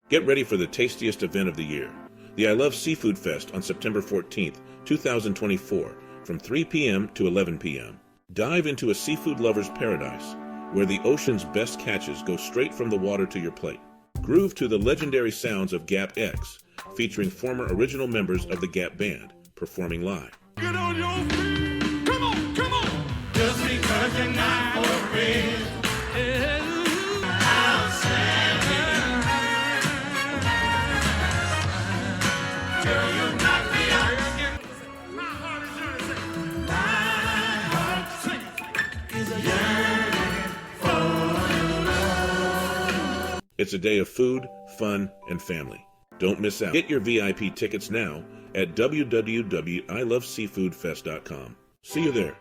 Get ready for the tastiest event of the year, the I Love Seafood Fest on September 14th, 2024, from 3 p.m. to 11 p.m. Dive into a seafood lover's paradise, where the ocean's best catches go straight from the water to your plate. Groove to the legendary sounds of Gap X, featuring former original members of the Gap Band, performing live. Get on your feet! Come on, come on! Just because you're not for real. I'll stand here. Till you knock me out. My heart is yearning. My heart is yearning for you. It's a day of food, fun, and family. Don't miss out. Get your VIP tickets now at www.iloveseafoodfest.com. See you there.